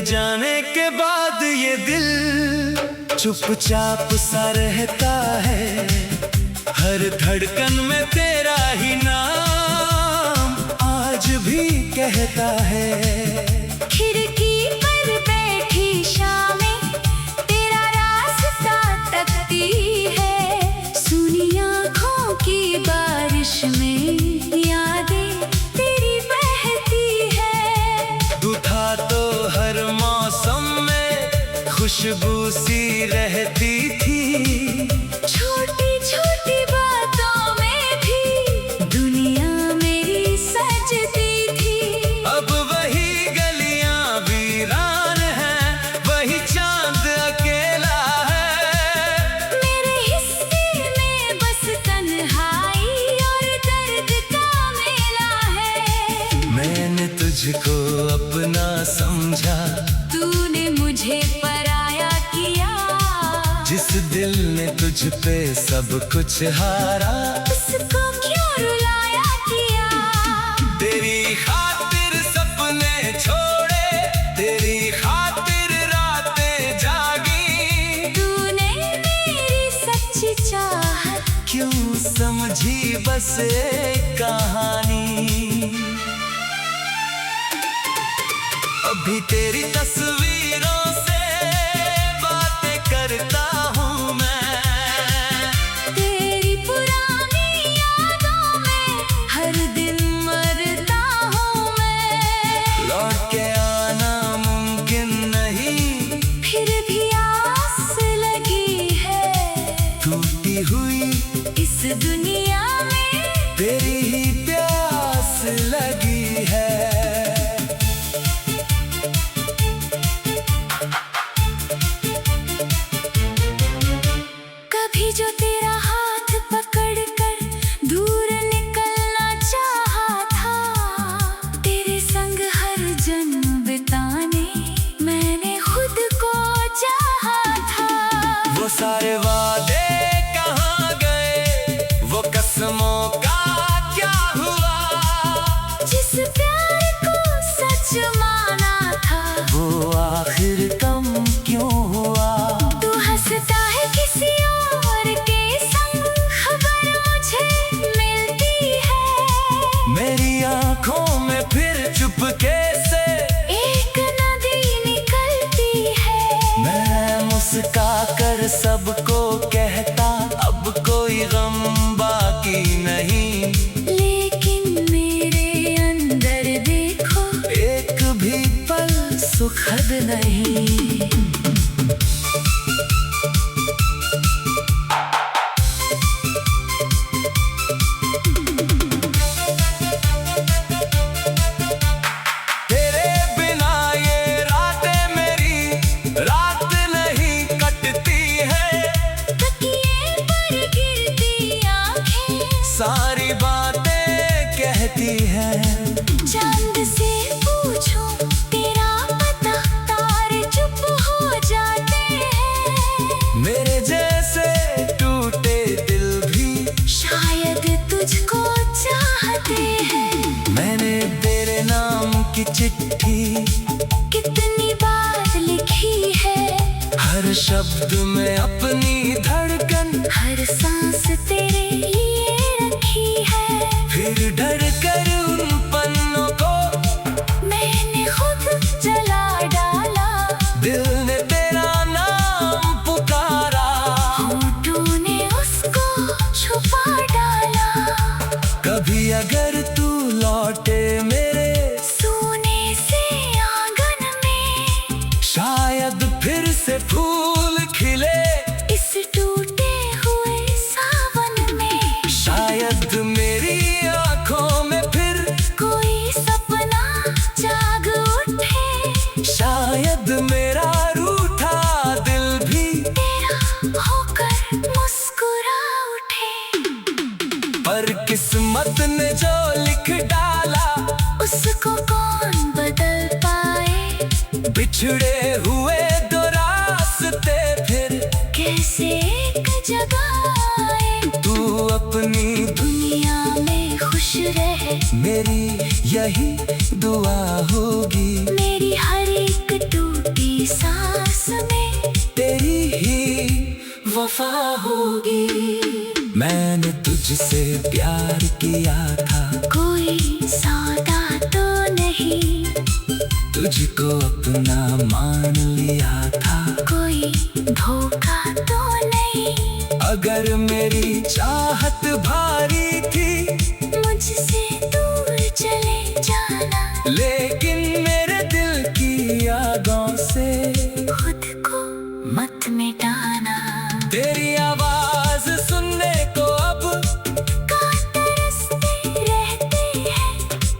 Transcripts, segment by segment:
जाने के बाद ये दिल चुपचाप सा रहता है। हर धड़कन में तेरा ही नाम आज भी कहता है। खिड़की पर बैठी शामें तेरा रास्ता तकती है। सुनी आँखों की बारिश में यादें तेरी बहती है। तू था तो हर मौसम में खुशबू सी रहती थी। छोटी छोटी बातों में भी दुनिया मेरी सजती थी। अब वही गलियां वीरान हैं, वही चांद अकेला है। मेरे हिस्से में बस तन्हाई और दर्द का मेला है। मैंने तुझको अपना समझा, तूने मुझे पराया किया। जिस दिल ने तुझ पे सब कुछ हारा, उसको क्यों रुलाया किया। तेरी खातिर सपने छोड़े, तेरी खातिर रातें जागी। तूने मेरी सच्ची चाहत क्यों समझी बस एक कहानी। अभी तेरी तस्वीरों से बातें करता हूँ मैं। तेरी पुरानी यादों में हर दिन मरता हूँ मैं। लौट के आना मुमकिन नहीं, फिर भी आस लगी है। टूटी हुई इस दुनिया में तेरी ही प्यास लगी है। कभी जो तेरा हाथ पकड़कर दूर निकलना चाहा था। तेरे संग हर जन्म बिताने मैंने खुद को चाहा था। वो सारे वादे कहाँ गए, वो कसमों का क्या हुआ। जिस प्यार को सच माना था, वो आखिर कम क्यों हुआ। तू हंसता है किसी और के संग, खबर मुझे मिलती है। मेरी आंखों में फिर चुपके से एक नदी निकलती है। मैं मुस्का कर सबको कहता, अब कोई गम बाकी नहीं। लेकिन मेरे अंदर देखो, एक भी पल सुखद नहीं। तेरे बिना ये रातें मेरी रात नहीं कटती है। तकिए पर गिरती आंखें सारी बातें कहती हैं। चांद से पूछो तेरा पता, तारे चुप हो जाते हैं। मेरे जैसे टूटे दिल भी शायद तुझको चाहते हैं। मैंने तेरे नाम की चिट्ठी कितनी बार लिखी है। हर शब्द में अपनी धड़कन, हर सांस तेरे लिए रखी है। फिर डर कर उन पन्नों को मैंने खुद जला डाला। दिल ने तेरा नाम पुकारा। होठों ने उसको छुपा डाला। कभी अगर तू लौटे मेरे सोने से आंगन में, शायद फिर से फूल खिले। इस टूटे हुए सावन में, शायद मेरी आंखों में फिर कोई सपना जाग उठे। शायद मेरा रूठा दिल भी तेरा होकर मुस्कुरा उठे। पर किस्मत ने जो लिख डाला, उसको कौन बदल पाए। बिछड़े हुए दो रास्ते फिर कैसे एक जगह आए। तू अपनी दुनिया में खुश रहे, मेरी यही दुआ होगी। मेरी हर एक टूट मैंने तुझसे प्यार किया था, कोई सौदा तो नहीं, तुझको अपना मान लिया था, कोई धोखा तो नहीं। अगर मेरी चाहत भारी थी, मुझसे दूर चले जाना, लेकिन मेरे दिल की यादों से खुद को मत मिटाना। तेरी आवाज सुनने को अब कान तरसते रहते हैं,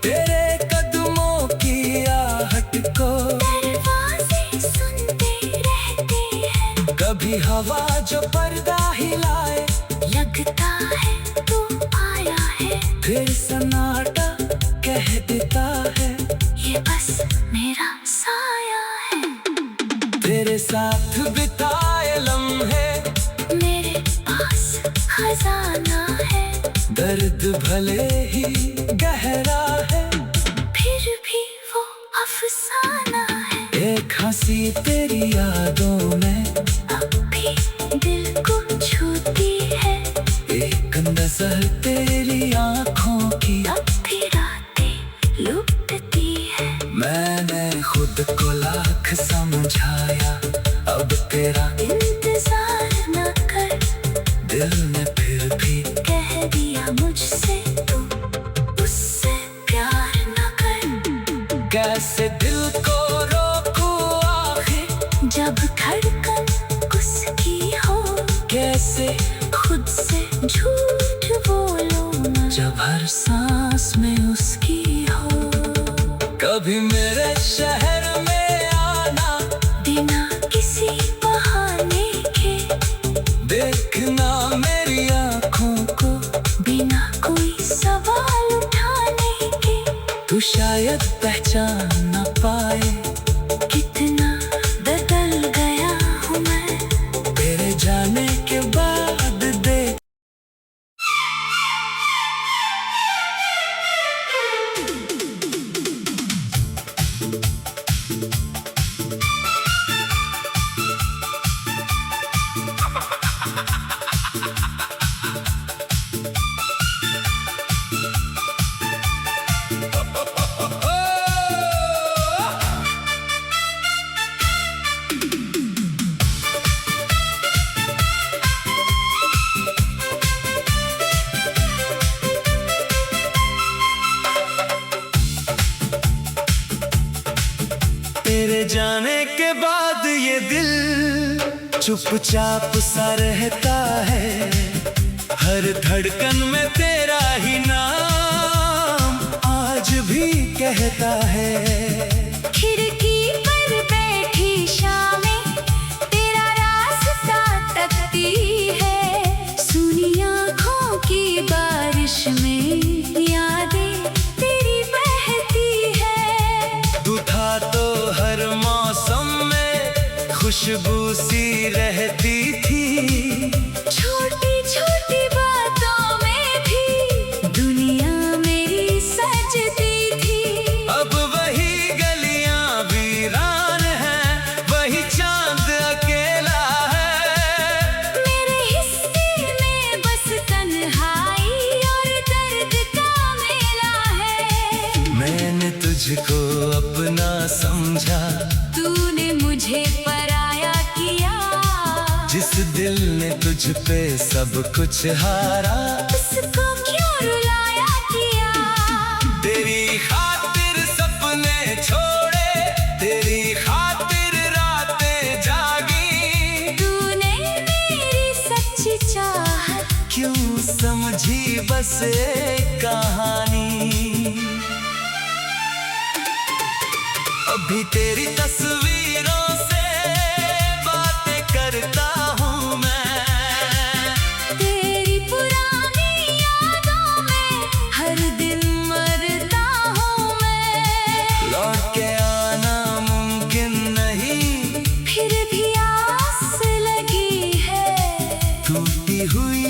तेरे कदमों की आहट को दरवाजे सुनते रहते हैं। कभी हवा जो पर्दा हिलाए, लगता है तू आया है, फिर सन्नाटा कह देता है ये बस मेरा साया है। तेरे साथ बिताए लम्हे मेरे पास खजाना है, दर्द भले ही गहरा है, फिर भी वो अफसाना है। एक हंसी तेरी यादों में अब भी दिल को छूती है, एक नजर तेरी आंखों की अब भी रातें लुटती है। मैंने खुद को लाख समझाया, अब तेरा इंतजार न कर, दिल ने फिर भी कह दिया मुझसे तू उससे प्यार न कर। कैसे दिल को रोकूं आखिर, जब धड़कन उसकी हो, कैसे खुद से झूठ बोलो न, जब हर सांस में उसकी हो। कभी मेरे शहर में आना, बिना किसी बहाने के, देखना मेरी आंखों को, बिना कोई सवाल उठाने के। तू शायद पहचान न पाए कितना बदल गया हूँ मैं, तेरे जाने के बाद देख। तेरे जाने के बाद ये दिल चुपचाप सा रहता है, हर धड़कन में तेरा ही नाम आज भी कहता है। खिड़की पर बैठी शामें तेरा रास्ता तकती है, सुनी आँखों की बारिश में यादें तेरी बहती है। तू था तो हर मौसम में खुशबू सी रहती थी, छोटी छोटी बातों में भी दुनिया मेरी सजती थी। अब वही गलियां वीरान हैं, वही चांद अकेला है। मेरे हिस्से में बस तन्हाई और दर्द का मेला है। मैंने तुझको अपना समझा, तूने मुझे पराया किया, जिस दिल ने तुझ पे सब कुछ हारा, उसको क्यों रुलाया किया। तेरी खातिर सपने छोड़े, तेरी खातिर रातें जागी, तूने मेरी सच्ची चाहत क्यों समझी बस एक कहानी। अभी तेरी तस्वीरों से बातें करता हूँ मैं, तेरी पुरानी यादों में हर दिन मरता हूँ मैं। लौट के आना मुमकिन नहीं, फिर भी आस लगी है, टूटी हुई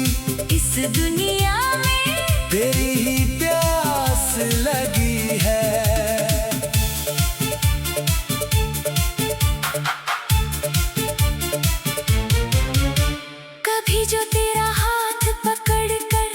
इस दुनिया में तेरी ही प्यास लगी है। कभी जो तेरा हाथ पकड़ कर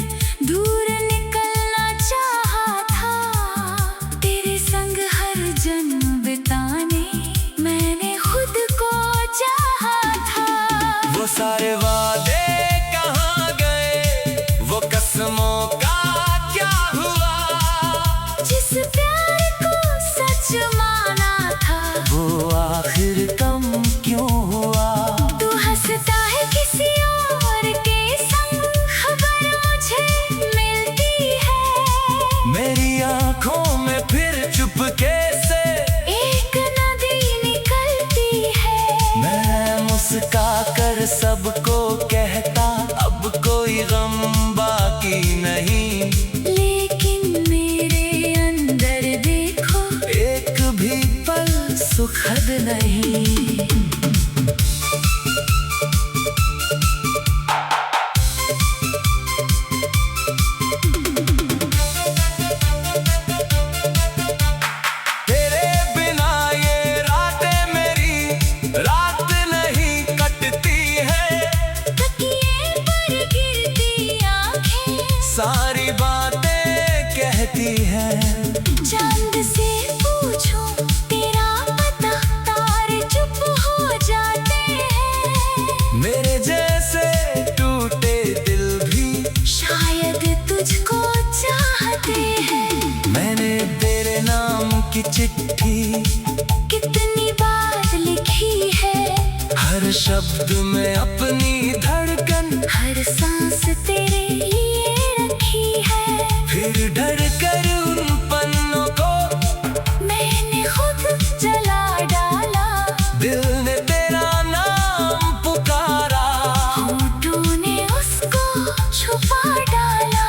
हद नहीं। तेरे बिना ये रातें मेरी रात नहीं कटती है। तकिए पर गिरती आंखें सारी बातें कहती हैं। चांद से पूछो तेरा पता, तारे चुप हो जाते हैं। मेरे जैसे टूटे दिल भी शायद तुझको चाहते हैं। मैंने तेरे नाम की चिट्ठी कितनी बार लिखी है, हर शब्द में अपनी धड़कन, हर सांस तेरे लिए रखी है। फिर डर कर उन पन्नों को मैंने खुद जला डाला, दिल ने तेरा नाम पुकारा। होठों ने उसको छुपा डाला।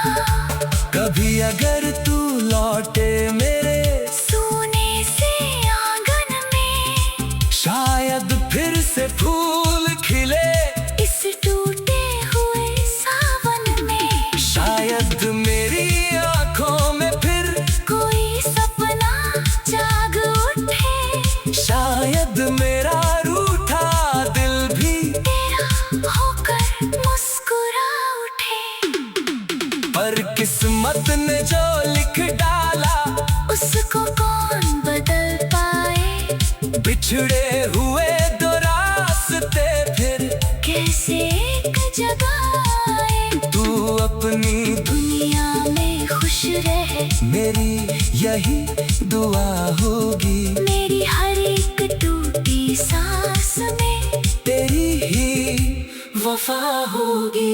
कभी अगर तू लौटे मेरे सोने से आंगन में, शायद फिर से फूल खिले। इस टूटे हुए सावन में, शायद मेरी आंखों में फिर कोई सपना जाग उठे। शायद मेरा रूठा दिल भी तेरा होकर मुस्कुरा उठे। पर किस्मत ने जो लिख डाला उसको कौन बदल पाए। बिछड़े हुए दो रास्ते फिर कैसे एक जगह आए। तू अपनी दुनिया में खुश रहे, मेरी यही दुआ होगी। मेरी हर एक टूटी सांस में तेरी ही वफा होगी।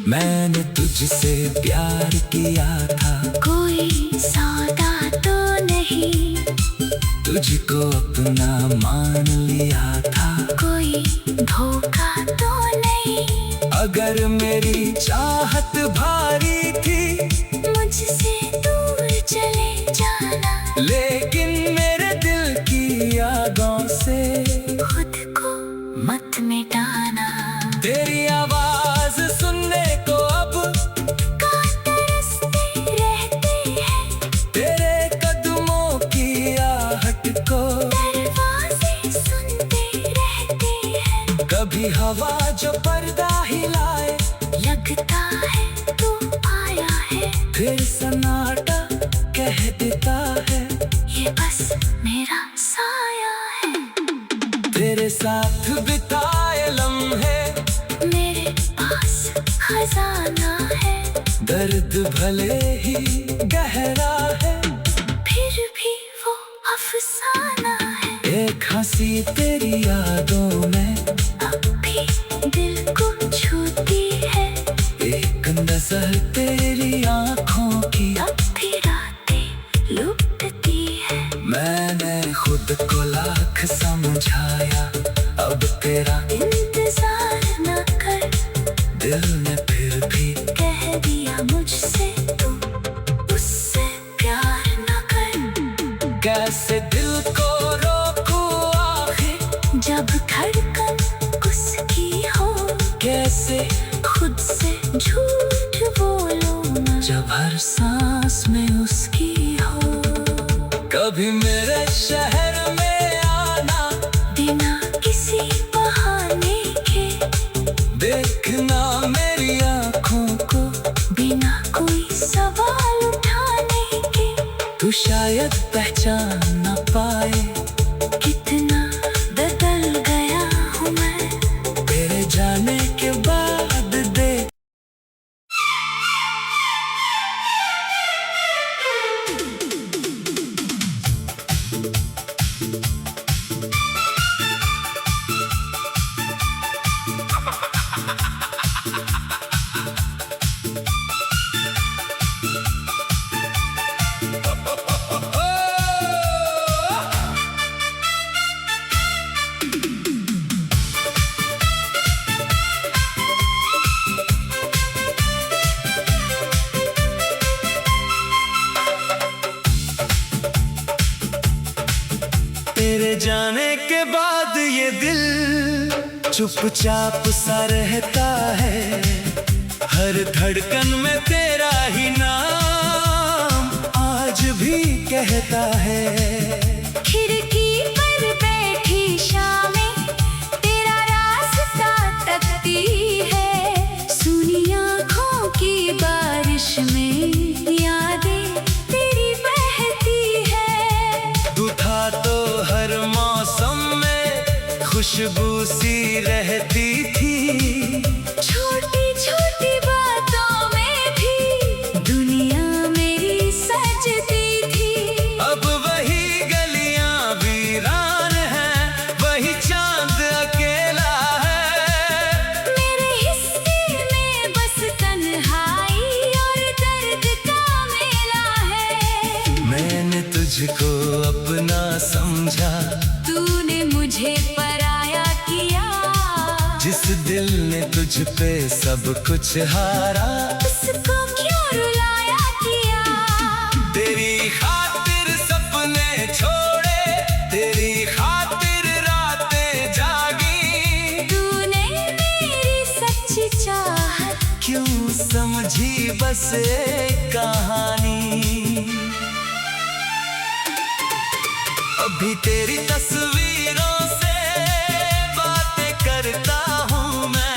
मैंने तुझसे प्यार किया था, कोई सौदा तो नहीं। तुझको अपना मान लिया था, कोई धोखा तो नहीं। अगर मेरी चाहत भारी थी मुझसे दूर चले जाना, लेकिन मेरे दिल की यादों से खुद को मत मिटाना। तेरी आवाज सुनने को अब कान तरसते रहते हैं, तेरे कदमों की आहट को दरवाजे सुनते रहते हैं। कभी हवा जो पर्दा हिलाए, लगता है तू आया है, फिर सन्नाटा कह देता है ये बस मेरा साया है। तेरे साथ बिताए लम्हे मेरे पास खजाना है, दर्द भले ही गहरा है, फिर भी वो अफसाना है। एक हंसी तेरी यादों में अब भी दिल को छूती है, एक नजर तेरी आंखों की अब भी रातें लुटती है। मैंने खुद को लाख समझाया, अब तेरा इंतजार न कर, दिल ने फिर भी कह दिया मुझसे तू उससे प्यार न कर। कैसे दिल को रोकूं आखिर, जब धड़कन उसकी हो, कैसे खुद से झूठ बोलो ना, जब हर सांस में उसकी हो। कभी मेरे शहर में आना, बिना किसी बहाने के, देखना मेरी आंखों को, बिना कोई सवाल उठाने के। तू शायद पहचान न पाए कितना बदल गया हूँ मैं, तेरे जाने के बाद दे। जाने के बाद ये दिल चुपचाप सा रहता है। हर धड़कन में तेरा ही नाम आज भी कहता है। खिड़की पर बैठी शामें तेरा रास्ता तकती है। सुनी आँखों की बारिश में यादें तेरी बहती है। तू था तो हर मौसम में खुशबू सी रहती थी। छोटी छोटी बातों में भी दुनिया मेरी सजती थी। अब वही गलियां वीरान हैं, वही चांद अकेला है। मेरे हिस्से में बस तन्हाई और दर्द का मेला है। मैंने तुझको अपना समझा, तूने मुझे पराया किया। जिस दिल ने तुझ पे सब कुछ हारा, उसको क्यों रुलाया किया। तेरी खातिर सपने छोड़े, तेरी खातिर रातें जागी। तूने मेरी सच्ची चाहत क्यों समझी बस एक कहानी। अभी तेरी तस्वीरों से बातें करता हूँ मैं।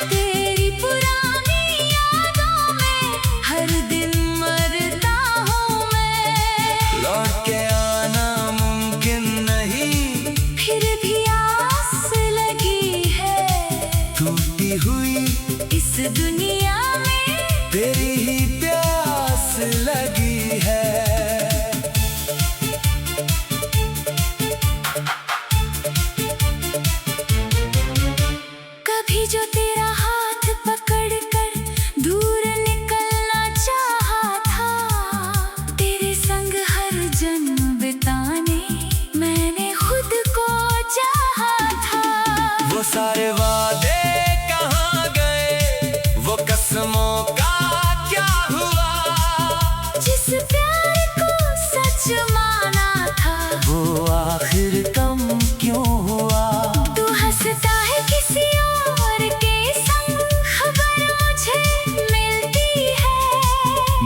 तेरी पुरानी यादों में हर दिन मरता हूँ मैं। लौट के आना मुमकिन नहीं, फिर भी आस लगी है। टूटी हुई इस दुनिया में तेरी ही प्यास लगी है। कभी जो तेरा हाथ पकड़कर दूर निकलना चाहा था। तेरे संग हर जन्म बिताने मैंने खुद को चाहा था। वो सारे वादे कहाँ गए, वो कसमों का क्या हुआ। जिस प्यार को सच माना था वो आखिर कम क्यों हुआ। तू हंसता है किसी और के संग, खबर मुझे मिलती है।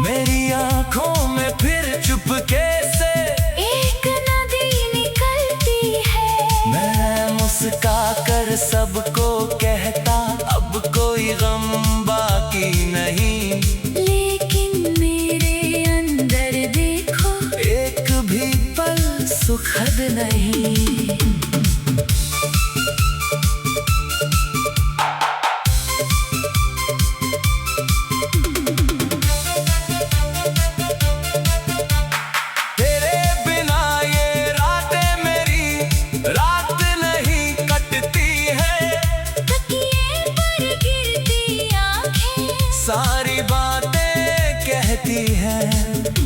मेरी आंखों में फिर चुपके से एक नदी निकलती है। मैं मुस्का कर सबको कहता, अब कोई गम बाकी नहीं। लेकिन मेरे अंदर देखो एक भी पल सुखद नहीं। तेरे बिना ये रातें मेरी रात नहीं कटती है। तकिए पर गिरती आंखें सारी बातें कहती हैं।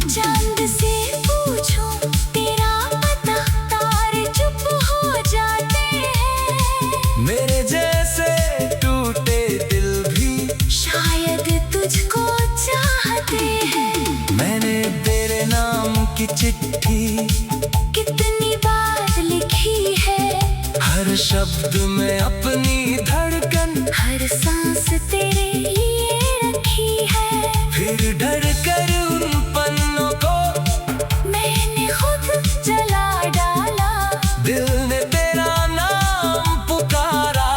चांद से पूछो तेरा पता, तारे चुप हो जाते हैं। मेरे जैसे टूटे दिल भी शायद तुझको चाहते हैं। मैंने तेरे नाम की चिट्ठी कितनी बार लिखी है। हर शब्द में अपनी धड़कन, हर सांस तेरे लिए रखी है। फिर डर कर उन पन्नों को मैंने खुद जला डाला। दिल ने तेरा नाम पुकारा।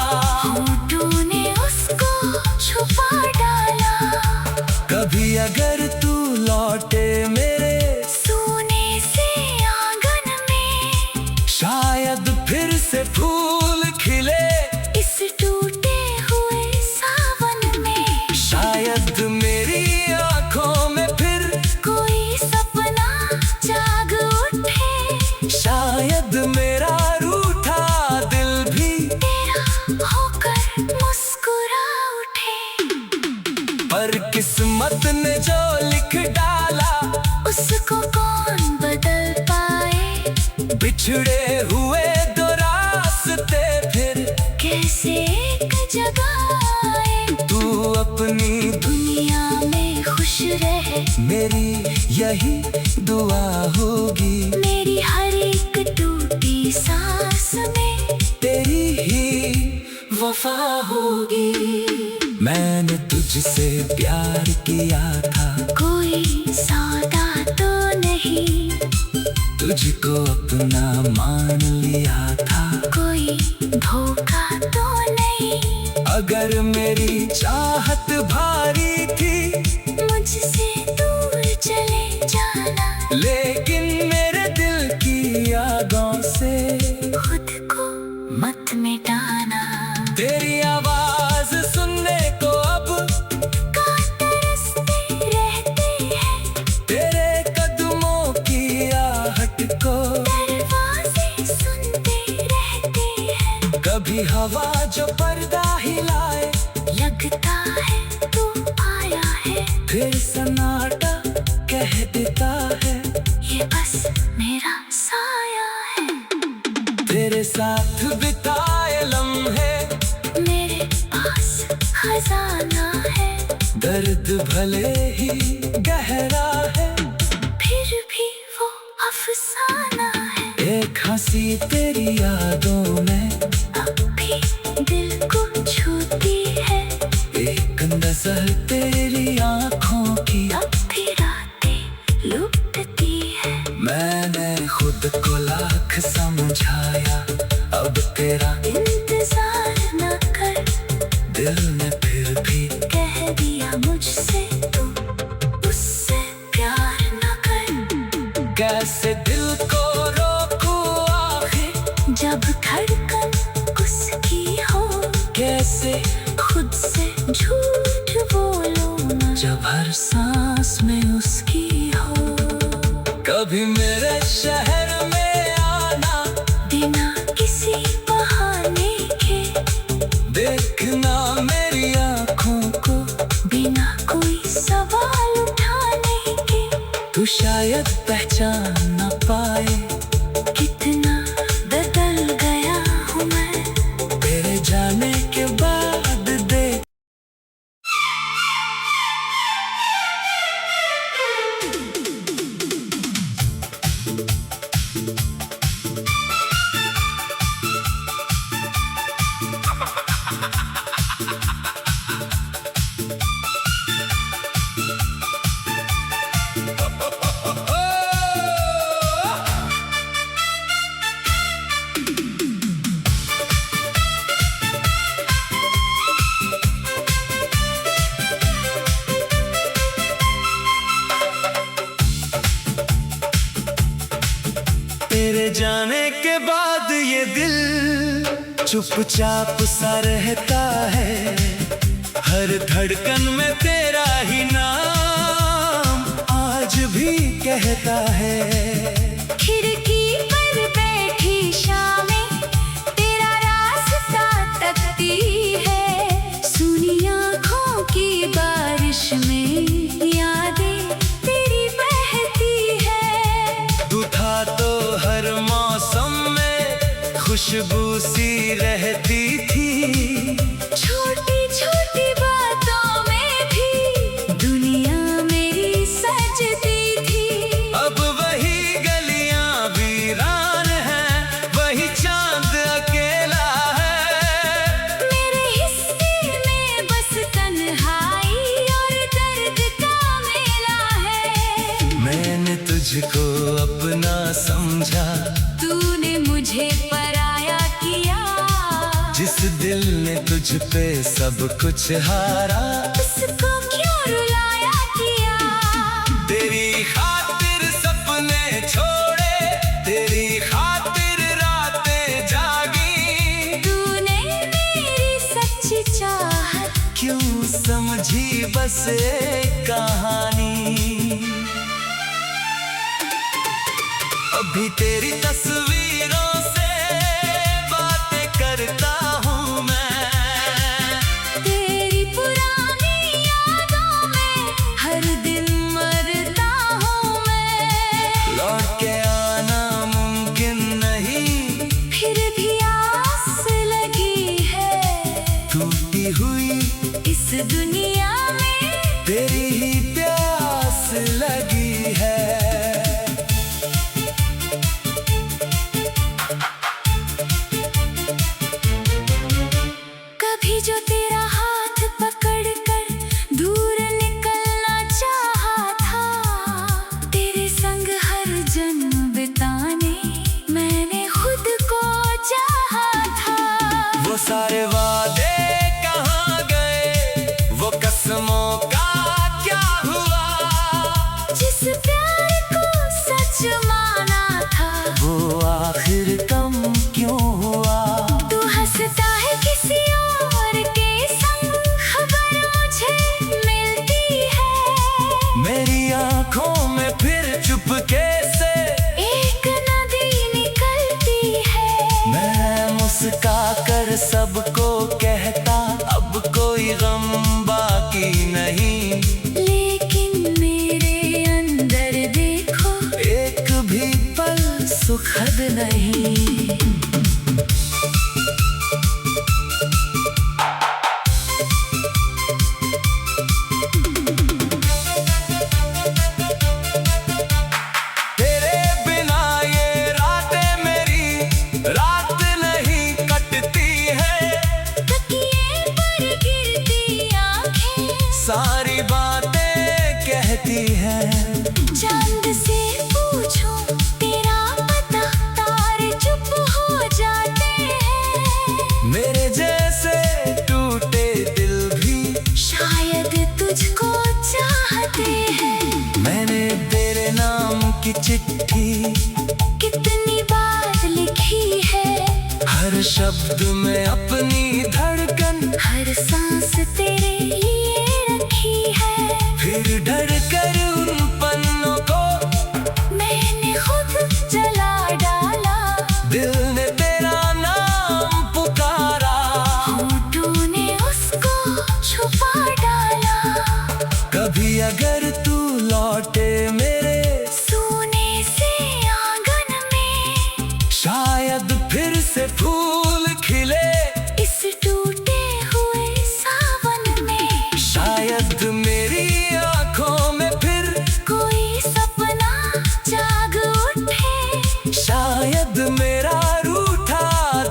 होठों ने उसको छुपा डाला। कभी अगर तू लौटे मेरे सोने से आंगन में, शायद फिर से फूल खिले। इस टूटे हुए सावन में शायद मेरी आंखों में फिर कोई सपना जाग उठे। शायद मेरा रूठा दिल भी तेरा होकर मुस्कुरा उठे। पर किस्मत ने जो लिख डाला, उसको कौन बदल पाए। बिछड़े हुए दो रास्ते फिर कैसे एक जगह आए। तू अपनी दुनिया में खुश रहे, मेरी यही दुआ होगी। मेरी हर एक टूटी तुझसे प्यार किया था, कोई सौदा तो नहीं, तुझको अपना मान लिया था, कोई धोखा तो नहीं। अगर मेरी चाहत भारी थी, मुझसे दूर चले जाना, लेकिन मेरे दिल की यादों से खुद को मत मिटाना। तेरी आवाज सुनने को अब तरसते रहते हैं, तेरे कदमों की आहट को दरवाजे सुनते रहते हैं। कभी हवा जो पर्दा हिलाए, लगता है तू आया है, फिर सन्नाटा कह देता है ये बस मेरा साया है। तेरे साथ बिताए लम्हे मेरे पास खजाना है, दर्द भले ही गहरा है, फिर भी वो अफसाना है। एक हंसी तेरी यादों में अब भी दिल को छूती है, एक नजर तेरी आंखों की अब भी रातें लुटती है। मैंने खुद को लाख समझाया, अब तेरा इंतजार न कर, दिल ने फिर भी कह दिया मुझसे तू उससे प्यार न कर। कैसे दिल को रोकूं आखिर, जब धड़कन उसकी हो, कैसे खुद से झूठ बोलो न, जब हर सांस में उसकी हो। कभी मेरे शहर में आना, बिना किसी बहाने के, देखना मेरी आंखों को, बिना कोई सवाल उठाने के। तू शायद पहचान न पाए कितना बदल गया हूँ मैं, तेरे जाने के बाद देख। तेरे जाने के बाद ये दिल चुपचाप सा रहता है, हर धड़कन में तेरा ही नाम आज भी कहता है। खिड़की पर बैठी शामें तेरा रास्ता तकती है, सुनी आँखों की बारिश में यादें तेरी बहती है। तू था तो हर मौसम में खुशबू सी रहती थी, छोटी छोटी बातों में भी दुनिया मेरी सजती थी। अब वही गलियां वीरान हैं, वही चांद अकेला है। मेरे हिस्से में बस तन्हाई और दर्द का मेला है। मैंने तुझको अपना समझा, तूने मुझे पराया किया, जिस दिल ने तुझ पे सब कुछ हारा, उसको क्यों रुलाया किया। तेरी खातिर सपने छोड़े, तेरी खातिर रातें जागी, तूने मेरी सच्ची चाहत क्यों समझी बस एक कहानी। अभी तेरी तस्वीरों से बातें करता हूँ मैं, तेरी पुरानी यादों में हर दिन मरता हूँ मैं। लौट के आना मुमकिन नहीं, फिर भी आस लगी है, टूटी हुई इस दुनिया में तेरी ही प्यास लगी है। कभी जो तेरा हाथ पकड़ कर लेकिन मेरे अंदर देखो, एक भी पल सुखद नहीं। तेरे बिना ये रातें मेरी रात नहीं कटती है। तकिए पर गिरती आंखें सारी बातें कहती है। चांद से पूछो तेरा पता, तारे चुप हो जाते हैं। मेरे जैसे टूटे दिल भी शायद तुझको चाहते हैं। मैंने तेरे नाम की चिट्ठी कितनी बार लिखी है, हर शब्द में अपनी धड़कन, हर सांस तेरे लिए रखी है। फिर डर कर उन पन्नों को मैंने खुद जला डाला, दिल ने तेरा नाम पुकारा। होठों ने उसको छुपा डाला। कभी अगर तू लौटे मेरे सोने से आंगन में, शायद फिर से फूल खिले। इस टूटे हुए सावन में, शायद मेरी आंखों में फिर कोई सपना जाग उठे। शायद मेरा रूठा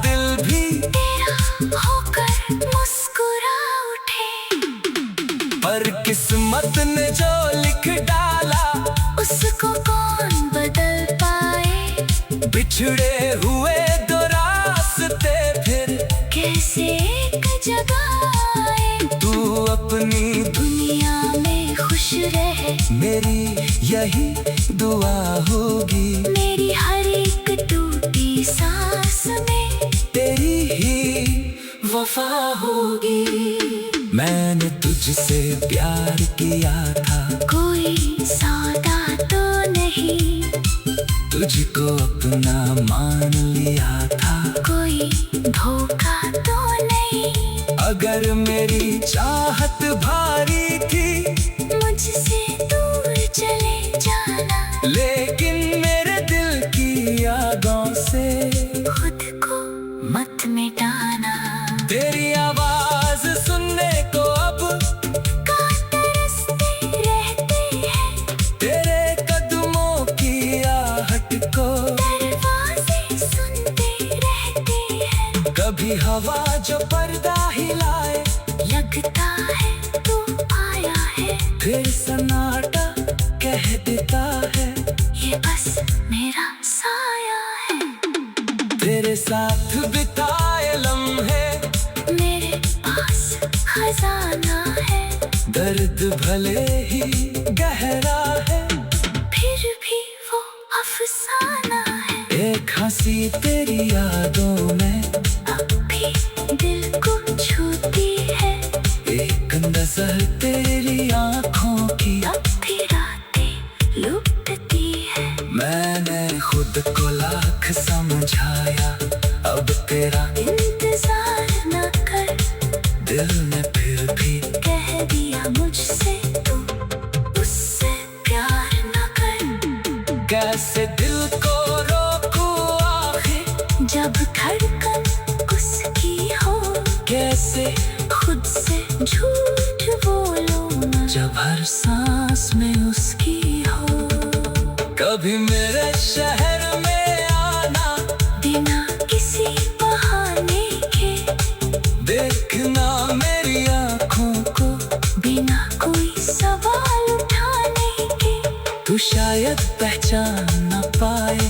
दिल भी तेरा होकर मुस्कुरा उठे। पर किस्मत ने जो लिख डाला, उसको कौन बदल पाए। बिछड़े हुए दो रास्ते फिर कैसे एक जगह आए। तू अपनी दुनिया में खुश रहे, मेरी यही दुआ होगी। मेरी हर एक टूटी सांस में तेरी ही वफा होगी। मैंने तुझसे प्यार किया था, कोई सौदा तो नहीं। तुझको अपना मान लिया था, कोई धोखा तो नहीं। अगर मेरी चाहत भारी थी, मुझसे दूर चले जाना, लेकिन मेरे दिल की यादों से खुद को मत मिटाना। तेरी आवाज सुनने को अब कान तरसते रहते हैं, तेरे कदमों की आहट को दरवाजे सुनते रहते हैं। कभी हवा जो पर्दा हिलाए, लगता है तू आया है। फिर सन्नाटा कह देता है, ये बस मेरा साया है। तेरे साथ बिताए लम्हे मेरे पास खजाना है, दर्द भले ही गहरा है, फिर भी वो अफसाना है। एक हंसी तेरी यादों में अब भी दिल को छूती है, एक नजर तेरी आंखों की अब भी रातें लुटती है। मैंने खुद को लाख समझाया, अब तेरा इंतजार न कर, दिल ने फिर भी कह दिया मुझसे तू उससे प्यार न कर। कैसे दिल को रोकूं आखिर, जब धड़कन उसकी हो, कैसे खुद से झूठ बोलो न, जब हर सांस में उसकी हो। कभी मेरे शहर में आना, बिना किसी बहाने के, देखना मेरी आंखों को, बिना कोई सवाल उठाने के। तू शायद पहचान न पाए